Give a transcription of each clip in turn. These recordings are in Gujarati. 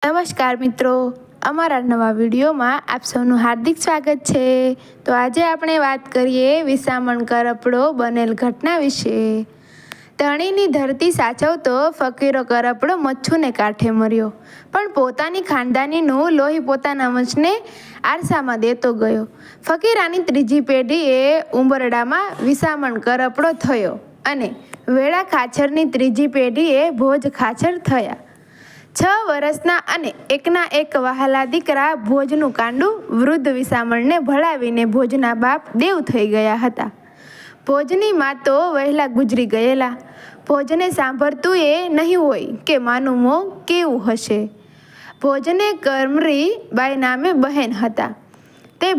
નમસ્કાર મિત્રો, અમારા નવા વિડીયોમાં આપ સૌનું હાર્દિક સ્વાગત છે। તો આજે આપણે વાત કરીએ વિસામણ કરપડો બનેલ ઘટના વિશે। ધણીની ધરતી સાચવતો ફકીરો કરપડો મચ્છુને કાંઠે મર્યો, પણ પોતાની ખાનદાનીનું લોહી પોતાના વંશને આરસામાં દેતો ગયો। ફકીરાની ત્રીજી પેઢીએ ઉંબરડામાં વિસામણ કરપડો થયો અને વેળા ખાચરની ત્રીજી પેઢીએ ભોજ ખાચર થયા। 6 વર્ષના અને એકના એક વહાલા દીકરા ભોજનું કાંડું વૃદ્ધ વિસામણને ભળાવીને ભોજના બાપ દેવ થઈ ગયા હતા। ભોજની મા તો વહેલા ગુજરી ગયેલા। ભોજને સાંભળતું એ નહીં હોય કે માનું મોં કેવું હશે। ભોજને કરમરી બાઈ નામે બહેન હતા। તે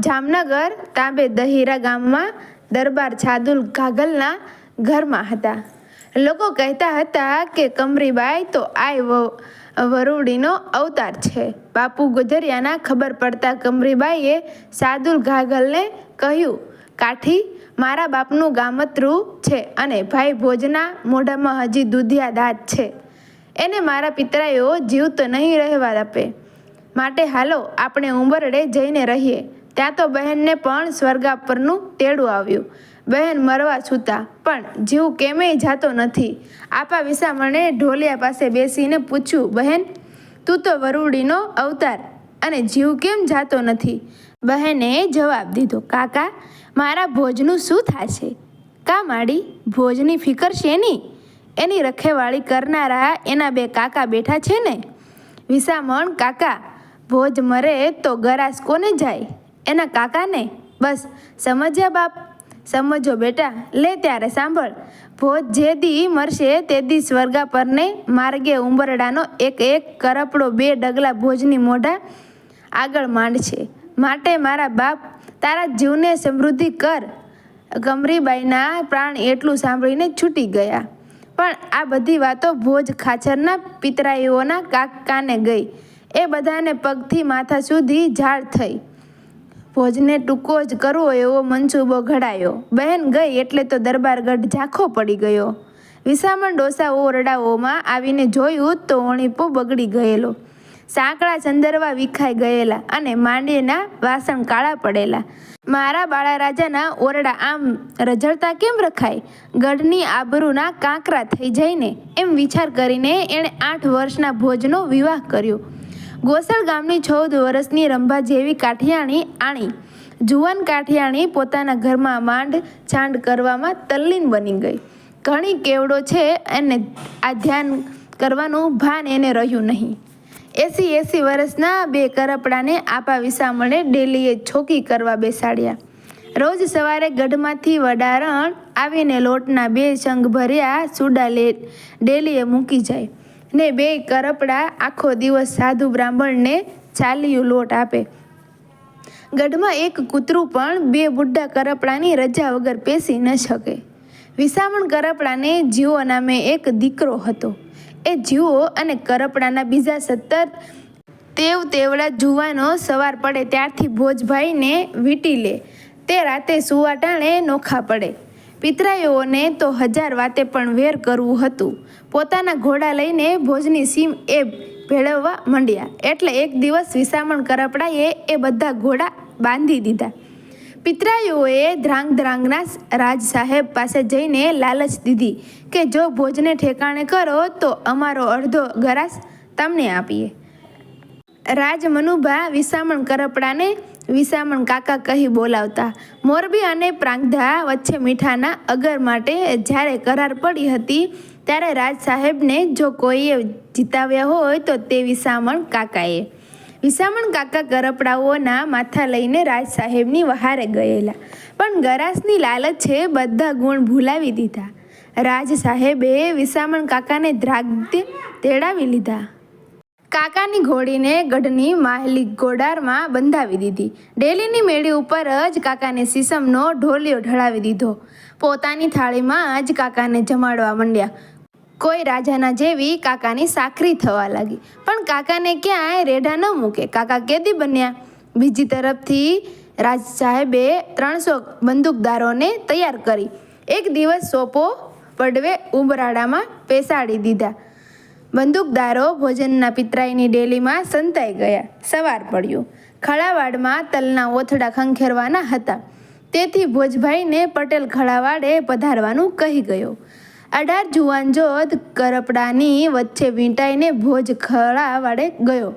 જામનગર તાંબે દહીરા ગામમાં દરબાર છાદુલ ઘાઘલના ઘરમાં હતા। લોકો કહેતા હતા કે કમરીબાઈ તો આય વરુડીનો અવતાર છે। બાપુ ગુજરિયાના ખબર પડતા કમરીબાઈએ સાદુલ ઘાઘલને કહ્યું, કાઠી, મારા બાપનું ગામતરું છે અને ભાઈ ભોજના મોઢામાં હજી દૂધિયા દાંત છે। એને મારા પિતરાઈઓ જીવતો નહીં રહેવા આપે, માટે હાલો આપણે ઉંબરડે જઈને રહીએ। ત્યાં તો બહેનને પણ સ્વર્ગાપરનું તેડું આવ્યું। બહેન મરવા છૂટા, પણ જીવ કેમેય જાતો નથી। આપા વિસામણે ઢોલિયા પાસે બેસીને પૂછ્યું, બહેન, તું તો વરુડીનો અવતાર અને જીવ કેમ જાતો નથી? બહેને જવાબ દીધો, કાકા, મારા ભોજનું શું થશે? કા માડી, ભોજની ફિકર શેની? એની રખેવાળી કરનારા એના 2 કાકા બેઠા છે ને? વિસામણ, કાકા, ભોજ મરે તો ગરાસ કોને જાય? એના કાકાને। બસ સમજ્યા બાપ? સમજો બેટા, લે ત્યારે સાંભળ। ભોજ જે દી મરશે તે દી સ્વર્ગાપરને માર્ગે ઉંબરડાનો એક કરપડો 2 ડગલા ભોજની મોઢા આગળ માંડશે। માટે મારા બાપ, તારા જીવને સમૃદ્ધિ કર। કમરીબાઈના પ્રાણ એટલું સાંભળીને છૂટી ગયા। પણ આ બધી વાતો ભોજ ખાચરના પિતરાઈઓના કાને ગઈ। એ બધાને પગથી માથા સુધી ઝાડ થઈ। ભોજને ટૂંકો જ કરવો એવો મનસૂબો ઘડાયો। બહેન ગઈ એટલે તો દરબારગઢ ઝાંખો પડી ગયો। વિસામણ ડોસા ઓરડાઓમાં આવીને જોયું તો ઓણીપો બગડી ગયેલો, સાંકળા ચંદરવા વિખાઈ ગયેલા અને માંડીના વાસણ કાળા પડેલા। મારા બાળા રાજાના ઓરડા આમ રઝળતા કેમ રખાય? ગઢની આબરૂના કાંકરા થઈ જઈને, એમ વિચાર કરીને એણે 8 વર્ષના ભોજનો વિવાહ કર્યો। ગોસલ ગામની 14 વર્ષની રંભા જેવી કાઠિયાણી આણી, જુવાન કાઠિયાણી પોતાના ઘરમાં માંડ છાંડ કરવામાં તલ્લીન બની ગઈ। ઘણી કેવડો છે અને આ ધ્યાન કરવાનું ભાન એને રહ્યું નહીં। 80 વર્ષના 2 કરપડાને આપા વિસામણે ડેલીએ છોકી કરવા બેસાડ્યા। રોજ સવારે ગઢમાંથી વડારણ આવીને લોટના 2 સંઘ ભર્યા સૂડા ડેલીએ મૂકી જાય ને 2 કરપડા આખો દિવસ સાધુ બ્રાહ્મણને ચાલ્યું લોટ આપે। ગઢમાં એક કૂતરું પણ 2 બુઢા કરપડાની રજા વગર પેસી ન શકે। વિસામણ કરપડાને જીવો નામે એક દીકરો હતો। એ જીવો અને કરપડાના બીજા 17 તેવડા જુવાનો સવાર પડે ત્યારથી ભોજભાઈને વીંટી લે, તે રાતે સુવા ટાણે નોખા પડે। પિતરાઈઓને તો 1000 વાતે પણ વેર કરવું હતું। પોતાના ઘોડા લઈને ભોજની સીમ એ ભેળવવા માંડ્યા। એટલે એક દિવસ વિસામણ કરપડાએ એ બધા ઘોડા બાંધી દીધા। પિતરાઈઓએ ધ્રાંગધ્રાંગના રાજ સાહેબ પાસે જઈને લાલચ દીધી કે જો ભોજને ઠેકાણે કરો તો અમારો અડધો ગરાસ તમને આપીએ। રાજ મનુભા વિસામણ કરપડાને વિસામણ કાકા કહી બોલાવતા। મોરબી અને પ્રાંગધા વચ્ચે મીઠાના અગર માટે જ્યારે કરાર પડી હતી ત્યારે રાજ સાહેબને જો કોઈએ જીતાવ્યા હોય તો તે વિસામણ કાકાએ। વિસામણ કાકા કરપડાઓના માથા લઈને રાજ સાહેબની વહારે ગયેલા, પણ ગરાસની લાલચે બધા ગુણ ભૂલાવી દીધા। રાજ સાહેબે વિસામણ કાકાને ધ્રાગતે તેડાવી લીધા। કાકાની ઘોડીને ગઢની માહલી ઘોડારમાં બંધાવી દીધી। ડેલીની મેળી ઉપર જ કાકાને સીસમનો ઢોલિયો ઢળાવી દીધો। પોતાની થાળીમાં જ કાકાને જમાડવા માંડ્યા। કોઈ રાજાના જેવી કાકાની સાખરી થવા લાગી, પણ કાકાને ક્યાંય રેઢા ન મૂકે। કાકા કેદી બન્યા? બીજી તરફથી રાજ સાહેબે 300 બંદૂકદારોને તૈયાર કરી એક દિવસ સોપો પડવે ઉંબરાડામાં પેસાડી દીધા। બંદૂકદારો ભોજનના પિતરાઈની ડેલીમાં સંતાઈ ગયા. સવાર પડ્યું. ખળાવાડમાં તલના ઓથડા ખંખેરવાના હતા, તેથી ભોજભાઈને પટેલ ખળાવાડે પધારવાનું કહી ગયો. 18 જુવાન જોધ કરપડાની વચ્ચે વીંટાઈને ભોજ ખળાવાડે ગયો.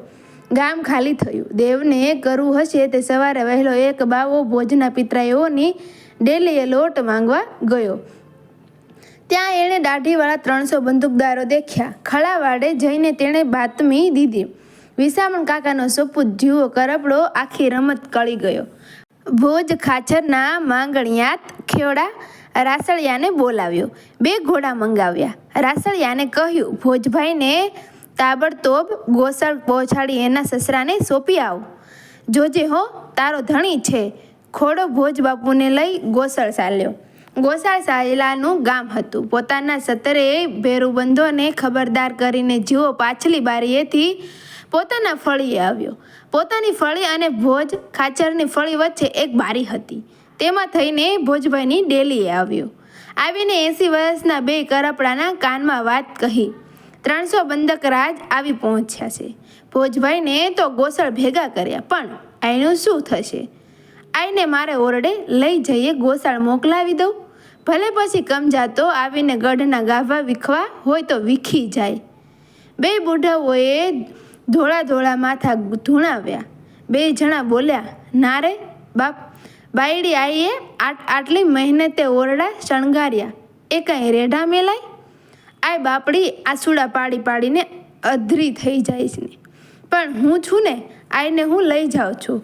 ગામ ખાલી થયું. દેવને કરવું હશે તે સવારે વહેલો એક બાવો ભોજના પિતરાઈઓની ડેલીએ લોટ માંગવા ગયો. ત્યાં એણે દાઢીવાળા 300 બંદૂકદારો દેખ્યા. ખળાવાડે જઈને તેણે બાતમી દીધી. વિસામણ કાકાનો સપૂત જીવો કરપડો આખી રમત કળી ગયો. ભોજ ખાચરના માંગણિયાત ખેવડા રાસળિયાને બોલાવ્યો. 2 ઘોડા મંગાવ્યા. રાસળિયાને કહ્યું, ભોજભાઈને તાબડતોબ ગોસળ પહોંચાડી એના સસરાને સોંપી આવ. જોજે હો, તારો ધણી છે. ખોડો ભોજ બાપુને લઈ ગોસળ ચાલ્યો. ગોસાળ સાયલાનું ગામ હતું. પોતાના સતરે ભેરુબંધોને ખબરદાર કરીને જીવો પાછલી બારીએથી પોતાના ફળીએ આવ્યો. પોતાની ફળી અને ભોજ ખાચરની ફળી વચ્ચે એક બારી હતી. તેમાં થઈને ભોજભાઈની ડેલીએ આવ્યો. આવીને 80 વર્ષના 2 કરપડાના કાનમાં વાત કહી. 300 બંદકરાજ આવી પહોંચ્યા છે. ભોજભાઈને તો ગોસળ ભેગા કર્યા, પણ આઈનું શું થશે? આઈને મારે ઓરડે લઈ જઈએ ગોસાળ મોકલાવી દઉં. ભલે પછી કમજાતો આવીને ગઢના ગાભા વીખવા હોય તો વીખી જાય. 2 બુઢાઓએ ધોળા ધોળા માથા ધૂણાવ્યા. 2 જણા બોલ્યા, ના રે બાપ, બાયડી આઈએ આટલી મહેનતે ઓરડા શણગાર્યા, એ કાંઈ રેઢા મેલાય? આય બાપડી આસુડા પાડી પાડીને અધરી થઈ જાય છે ને. પણ હું છું ને, આઈને હું લઈ જાઉં છું.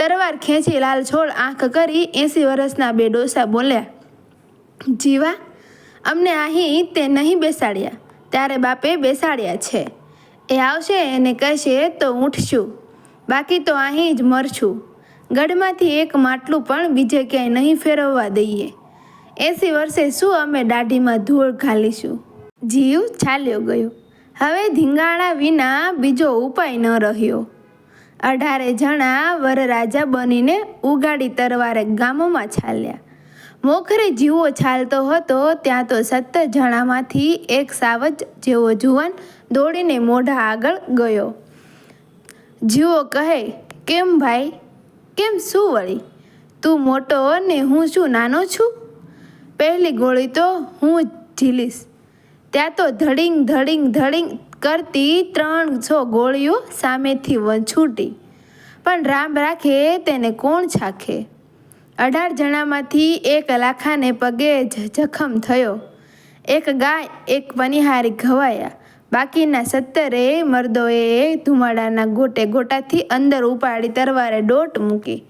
તરવાર ખેંચી લાલ છોડ આંખ કરી 80 વર્ષના 2 ડોસા બોલ્યા, જીવા, અમને અહીં તે નહીં બેસાડ્યા, ત્યારે બાપે બેસાડ્યા છે. એ આવશે એને કહેશે તો ઊઠશું, બાકી તો અહીં જ મરશું. ગઢમાંથી એક માટલું પણ બીજે ક્યાંય નહીં ફેરવવા દઈએ. 80 વર્ષે શું અમે દાઢીમાં ધૂળ ઘાલીશું? જીવ ચાલ્યો ગયો. હવે ધીંગાણા વિના બીજો ઉપાય ન રહ્યો. 18 જણા વરરાજા બનીને ઉગાડી તરવારે ગામોમાં ચાલ્યા. મોખરે જીવો ચાલતો હતો ત્યાં તો 17 જણામાંથી એક સાવજ જેવો જુવાન દોડીને મોઢા આગળ ગયો. જીવો કહે, કેમ ભાઈ, કેમ શું વળી? તું મોટો ને હું શું નાનો છું? પહેલી ગોળી તો હું જ ઝીલીશ. ત્યાં તો ધડીંગ ધડીંગ ધડીંગ કરતી 300 ગોળીઓ સામેથી છૂટી. પણ રામ રાખે તેને કોણ ચાખે? 18 જણામાંથી એક લાખાને પગે જખમ થયો. એક ગાય, એક પનિહારી ઘવાયા. બાકીના 17 મર્દોએ ધુમાડાના ગોટે ગોટાથી અંદર ઉપાડી તરવારે દોટ મૂકી.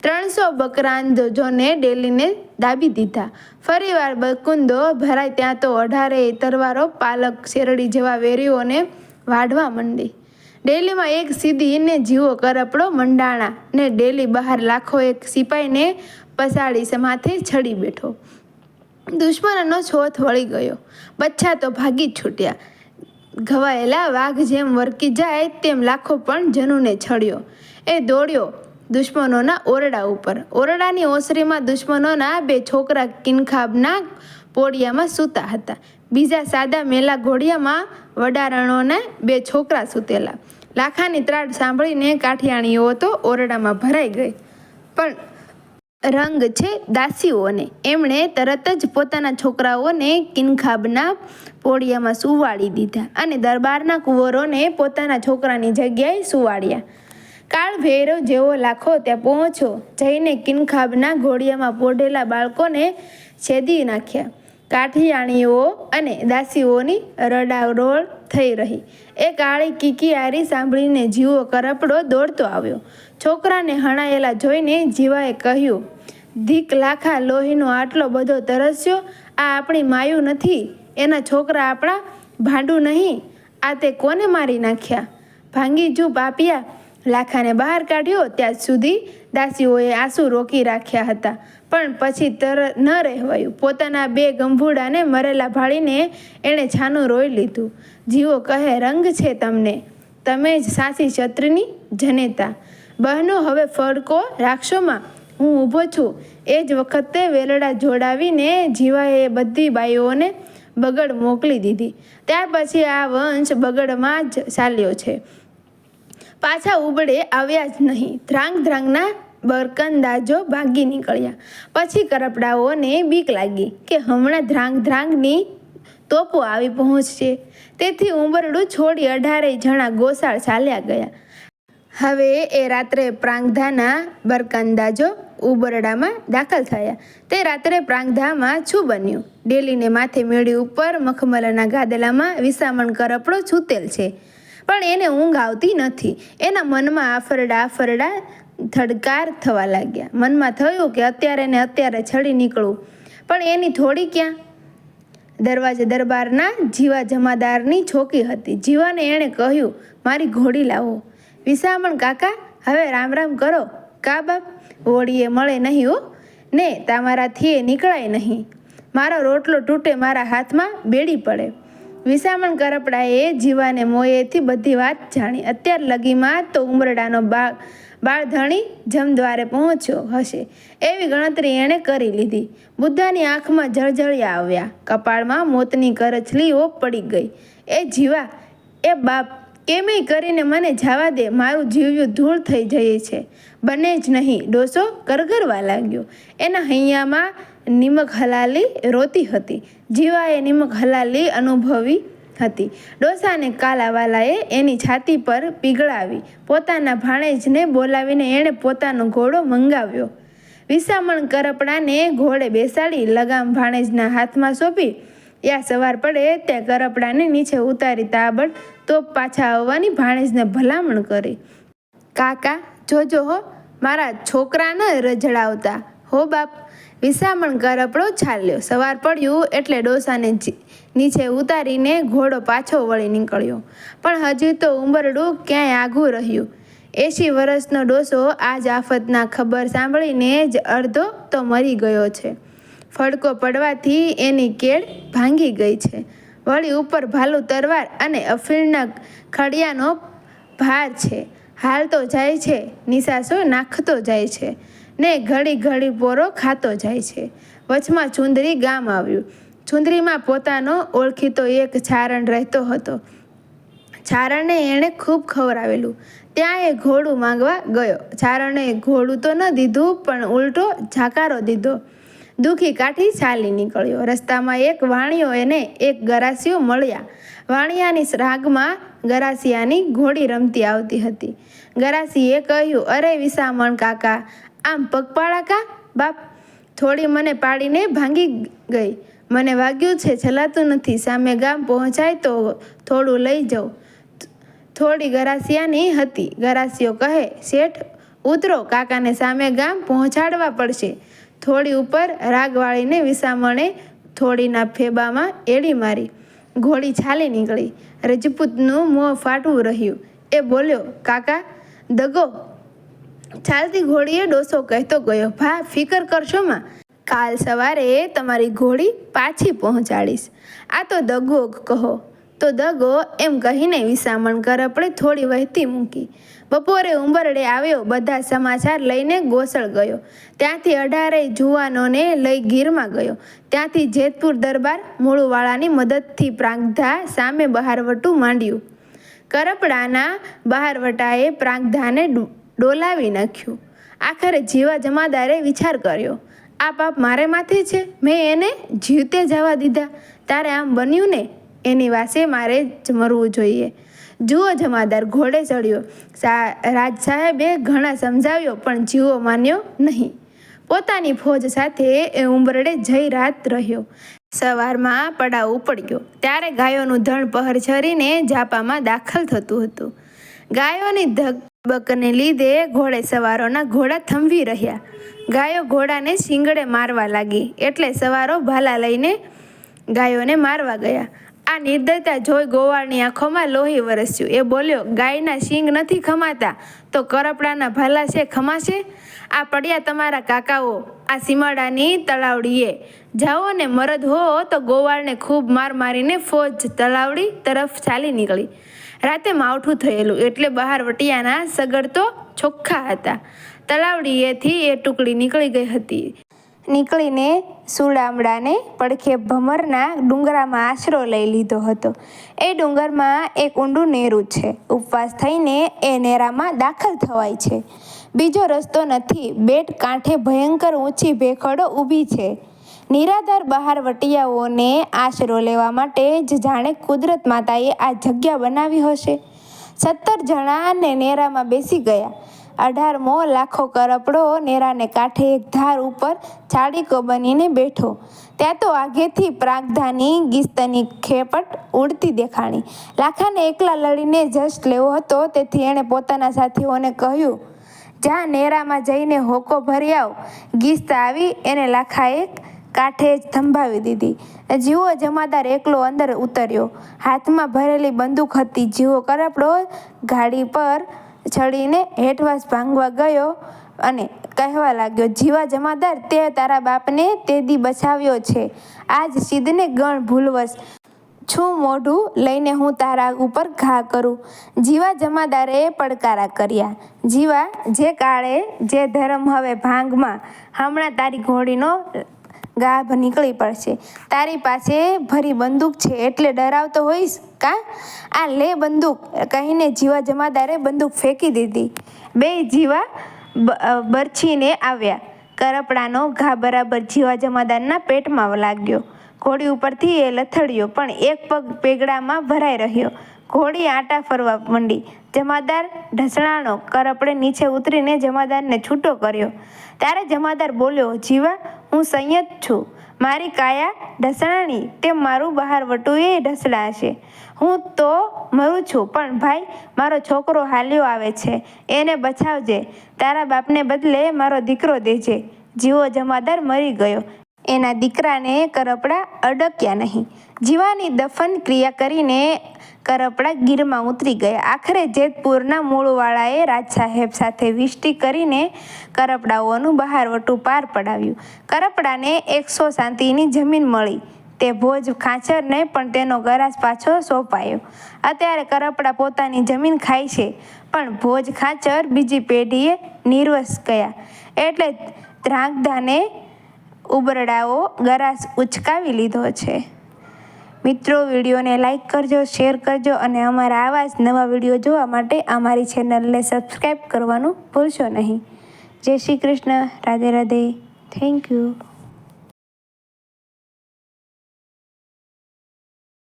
300 બકરાંદોને ડેલીને દાબી દીધા. ફરીવાર બકુંદો ભરાય ત્યાં તો 18 તરવારો પાલક શેરડી જેવા વેરીઓને વાઢવા માંડી. ડેલીમાં એક સીધી ને જીવો કરપડો મંડાણા ને ડેલી બહાર લાખો એક સિપાઈને પસાડી માથે ચડી બેઠો. દુશ્મનનો છોથ વળી ગયો. બચ્ચા તો ભાગી છૂટ્યા. ઘવાયેલા વાઘ જેમ વરકી જાય તેમ લાખો પણ જનુને છડ્યો. એ દોડ્યો દુશ્મનોના ઓરડા ઉપર. ઓરડાની ઓસરીમાં દુશ્મનોના 2 છોકરા કિનખાબના પોડિયામાં સૂતા હતા. બીજા સાદા મેલા ઘોડિયામાં વડારણોના 2 છોકરા સૂતેલા. લાખાની ત્રાડ સાંભળીને કાઠિયાણીઓ તો ઓરડામાં ભરાઈ ગઈ. પણ રંગ છે દાસીઓને. એમણે તરત જ પોતાના છોકરાઓને કિનખાબના પોડિયામાં સુવાડી દીધા અને દરબારના કુંવરોને પોતાના છોકરાની જગ્યાએ સુવાડ્યા. કાળ ભૈરવ જેવો લાખો ત્યાં પહોંચ્યો. જઈને કિનખાબના ઘોડિયામાં પોઢેલા બાળકોને છેદી નાખ્યા. કાઠિયાણીઓ અને દાસીઓની રડારોળ થઈ રહી. એ કાળી કિકિયારી સાંભળીને જીવો કરપડો દોડતો આવ્યો. છોકરાને હણાયેલા જોઈને જીવાએ કહ્યું, ધીક લાખા, લોહીનો આટલો બધો તરસ્યો? આ આપણી માયું નથી? એના છોકરા આપણા ભાંડું નહીં? આ તે કોને મારી નાખ્યા? ભાંગી જુ પાપિયા. લાખાને બહાર કાઢ્યો ત્યાં સુધી દાસીઓએ આંસુ રોકી રાખ્યા હતા, પણ પછી ન રહેવાયું. પોતાના 2 ગંભૂડાને મરેલા ભાળીને એણે છાનું રોઈ લીધું. જીવો કહે, રંગ છે તમને, તમે જ સાચી ક્ષત્રિયની જનેતા. બહેનો, હવે ફડકો રાખશોમાં, હું ઊભો છું. એ જ વખતે વેલડા જોડાવીને જીવાએ બધી બાઈઓને બગડ મોકલી દીધી. ત્યાર પછી આ વંશ બગડમાં જ ચાલ્યો છે, પાછા ઉબડે આવ્યા જ નહીં. ધ્રાંગના બરકંદાજો ભાગી નીકળ્યા. પછી કરપડાઓને બીક લાગી કે હમણાં ધ્રાંગની તોપો આવી પહોંચશે. તેથી ઉંબરડું છોડી 18 જણા ગોસાળ ચાલ્યા ગયા. હવે એ રાત્રે પ્રાંગધાના બરકંદાજો ઉબરડામાં દાખલ થયા. તે રાત્રે પ્રાંગધામાં શું બન્યું? ડેલીને માથે મેળી ઉપર મખમલના ગાદલામાં વિસામણ કરપડો છૂતેલ છે, પણ એને ઊંઘ આવતી નથી. એના મનમાં આફરડા થડકાર થવા લાગ્યા. મનમાં થયું કે અત્યારે છડી નીકળવું, પણ એની થોડી ક્યાં. દરવાજે દરબારના જીવા જમાદારની છોકી હતી. જીવાને એણે કહ્યું, મારી ઘોડી લાવો. વિસામણ કાકા, હવે રામ રામ કરો. કા બાપ, હોળીએ મળે નહીં હો ને, તમારાથી નીકળાય નહીં. મારો રોટલો તૂટે, મારા હાથમાં બેડી પડે. વિસામણ કરપડાએ જીવાને મોયેથી બધી વાત જાણી. અત્યાર લગીમાં તો ઉમરડાનો બાળધણી જમદ્વારે પહોંચ્યો હશે એવી ગણતરી એણે કરી લીધી. બુદ્ધાની આંખમાં જળજળિયા આવ્યા, કપાળમાં મોતની કરચલીઓ પડી ગઈ. એ જીવા, એ બાપ, કેમેય કરીને મને જવા દે, મારું જીવ્યું ધૂળ થઈ જાય છે. બને જ નહીં. ડોસો ગરગરવા લાગ્યો. એના હૈયામાં નિમક હલાલી રોતી હતી. જીવાએ નિમક હલાલી અનુભવી હતી. ડોસાને કાલાવાલાએ એની છાતી પર પીગળાવી. પોતાના ભાણેજને બોલાવીને એણે પોતાનો ઘોડો મંગાવ્યો. વિસામણ કરપડાને ઘોડે બેસાડી લગામ ભાણેજના હાથમાં સોંપી યા સવાર પડે ત્યાં કરપડાને નીચે ઉતારી તાબડ તોપ પાછા આવવાની ભાણેજને ભલામણ કરી. કાકા જોજો હો, મારા છોકરા ન રજડાવતા હો બાપ. વિસામણ કરપડો ચાલ્યો. સવાર પડ્યું એટલે ડોસાને નીચે ઉતારીને ઘોડો પાછો વળી નીકળ્યો. પણ હજી તો ઉંબરડું ક્યાંય આઘું રહ્યું. 80 વર્ષનો ડોસો આજ આફતના ખબર સાંભળીને જ અડધો તો મરી ગયો છે. ફડકો પડવાથી એની કેળ ભાંગી ગઈ છે. વળી ઉપર ભાલું તરવાર અને અફીણના ખડિયાનો ભાર છે. હાલતો જાય છે, નિશાસો નાખતો જાય છે ને ઘડી પોરો ખાતો જાય છે. વચમાં ચુંદરી ગામ આવ્યું. ચુંદરીમાં પોતાનો ઓળખીતો એક છારણ રહેતો હતો. છારણને એણે ખૂબ ખવડાવેલું. ત્યાં એ ઘોડું માંગવા ગયો. છારણે ઘોડું તો ન દીધું, પણ ઉલટો જાકારો દીધો. દુઃખી કાઠી ચાલી નીકળ્યો. રસ્તામાં એક વાણિયો એને એક ગરાસિયો મળ્યા. વાણિયાની રાગમાં ગરાસિયાની ઘોડી રમતી આવતી હતી. ગરાસીએ કહ્યું, અરે વિસામણ કાકા, આમ પગપાળા કા બાપ? થોડી મને પાડીને ભાંગી ગઈ. મને વાગ્યું છે, ચલાતું નથી. સામે ગામ પહોંચાય તો થોડું લઈ જાઉં. થોડી ગરાસિયાની હતી. ગરાસિયો કહે, શેઠ ઉતરો, કાકાને સામે ગામ પહોંચાડવા પડશે. થોડી ઉપર રાગવાળીને વિસામણે થોડીના ફેબામાં એડી મારી. ઘોડી ચાલી નીકળી. રજપૂતનું મોં ફાટવું રહ્યું. એ બોલ્યો, કાકા દગો. ચાલતી ઘોડીએ ડોસો કહેતો ગયો, ભા ફિકર કરશો માં, કાલ સવારે તમારી ઘોડી પાછી પહોંચાડીશ. આ તો દગો કહો તો દગો, એમ કહીને વિસામણ કરપડે થોડી વહેતી મૂકી. બપોરે ઉંબરડે આવ્યો. બધા સમાચાર લઈને ગોસળ ગયો. ત્યાંથી 18 જુવાનોને લઈ ગીરમાં ગયો. ત્યાંથી જેતપુર દરબાર મૂળવાળાની મદદથી પ્રાંગધા સામે બહારવટું માંડ્યું. કરપડાના બહારવટાએ પ્રાંગધાને ડોલાવી નાખ્યું. આખરે જીવા જમાદારે વિચાર કર્યો, આ પાપ મારે માથે છે. મેં એને જીવતે જવા દીધા. તારે આમ બન્યું ને, એની વાસે મારે જ મરવું જોઈએ. જુઓ જમાદાર ઘોડે ચડ્યો. રાજ સાહેબે ઘણા સમજાવ્યો, પણ જીવો માન્યો નહીં. પોતાની ફોજ સાથે એ ઉંબરડે જઈ રાત રહ્યો. સવારમાં પડાવ ઉપડ્યો ત્યારે ગાયોનું ધણ પહર છરીને ઝાપામાં દાખલ થતું હતું. ગાયોની ધકબકને લીધે ઘોડે સવારોના ઘોડા થંભી રહ્યા. ગાયો ઘોડાને શીંગડે મારવા લાગી એટલે સવારો ભાલા લઈને ગાયોને મારવા ગયા. આ નિર્દયતા જોઈ ગોવાળની આંખોમાં લોહી વરસ્યું. એ બોલ્યો, ગાયના શીંગ નથી ખમાતા તો કરપડાના ભાલા છે ખમાશે? આ પડ્યા તમારા કાકાઓ આ સીમાડાની તળાવડીએ. જાઓ ને મરદ હો તો ગોવાળને ખૂબ માર મારીને ફોજ તળાવડી તરફ ચાલી નીકળી. રાતે માવઠું થયેલું એટલે બહાર વટિયાના સગડ તો ચોખ્ખા હતા. તળાવડીએથી એ ટુકડી નીકળી ગઈ હતી. નીકળીને સુડામડાને પડખે ભમરના ડુંગરામાં આશરો લઈ લીધો હતો. એ ડુંગરમાં એક ઊંડું નેરું છે. ઉપવાસ થઈને એ નેરામાં દાખલ થવાય છે. બીજો રસ્તો નથી. બેટ કાંઠે ભયંકર ઊંચી ભેખડો ઊભી છે. નિરાધાર બહારવટિયાઓને આશરો લેવા માટે જ જાણે કુદરત માતાએ આ જગ્યા બનાવી હશે. 17 જણા ને નેરામાં બેસી ગયા. 18મો લાખો કરપડો નેરાને કાંઠે એક ધાર ઉપર ચાડીકો બનીને બેઠો. ત્યાં તો આગેથી પ્રાગધાની ગીસ્તની ખેપટ ઉડતી દેખાણી. લાખાને એકલા લડીને જશ લેવો હતો, તેથી એણે પોતાના સાથીઓને કહ્યું, જા નેરામાં જઈને હોકો ભરી આવ. ગીસ્ત આવી એને લાખાએ કાંઠે જ થંભાવી દીધી. જીવો જમાદાર એકલો અંદર ઉતર્યો. હાથમાં ભરેલી બંદૂક હતી. જીવો કરપડો ગાડી પર ચડીને હેઠવાસ ભાંગવા ગયો અને કહેવા લાગ્યો, જીવા જમાદાર, તે તારા બાપને તે દી બચાવ્યો છે. આજ સિદ્ધને ગણ ભૂલવશ છું મોઢું લઈને હું તારા ઉપર ઘા કરું. જીવા જમાદારે પડકારા કર્યા, જીવા, જે કાળે જે ધર્મ હવે ભાંગમાં. હમણાં તારી ઘોડીનો ગાભ નીકળી પડશે. તારી પાસે ભરી બંદૂક છે એટલે ડરાવતો હોઈશ કાં? આ લે બંદૂક, કહીને જીવા જમાદારે બંદૂક ફેંકી દીધી. બે જીવા બરછીને આવ્યા. કરપડાનો ઘા બરાબર જીવા જમાદારના પેટમાં લાગ્યો. ઘોડી ઉપરથી એ લથડ્યો, પણ એક પગ પેગડામાં ભરાઈ રહ્યો. ઘોડી આંટા ફરવા માંડી. જમાદાર ઢસડાણો. કરપડે નીચે ઉતરીને જમાદારને છૂટો કર્યો. ત્યારે જમાદાર બોલ્યો, જીવા, હું સંયત છું. મારી કાયા ઢસડાણી તેમ મારું બહારવટું એ ઢસડાશે. હું તો મરું છું, પણ ભાઈ, મારો છોકરો હાલ્યો આવે છે, એને બચાવજે. તારા બાપને બદલે મારો દીકરો દેજે. જીવો જમાદાર મરી ગયો. એના દીકરાને કરપડા અડક્યા નહીં. જીવાની દફન ક્રિયા કરીને કરપડા ગીરમાં ઉતરી ગયા. આખરે જેતપુરના મૂળવાળાએ રાજસાહેબ સાથે વિષ્ટિ કરીને કરપડાઓનું બહારવટું પાર પડાવ્યું. કરપડાને 100 સાંતીની જમીન મળી. તે ભોજ ખાચરને પણ તેનો ગરાસ પાછો સોંપાયો. અત્યારે કરપડા પોતાની જમીન ખાય છે, પણ ભોજ ખાચર બીજી પેઢીએ નિર્વસ ગયા. એટલે ધ્રાંગધાને ઉબરડાઓ ગરાસ ઉચકાવી લીધો છે. મિત્રો, વિડીયોને લાઈક કરજો, શેર કરજો અને અમારા આવા જ નવા વિડીયો જોવા માટે અમારી ચેનલને સબસ્ક્રાઈબ કરવાનું ભૂલશો નહીં. જય શ્રી કૃષ્ણ. રાધે રાધે. Thank you.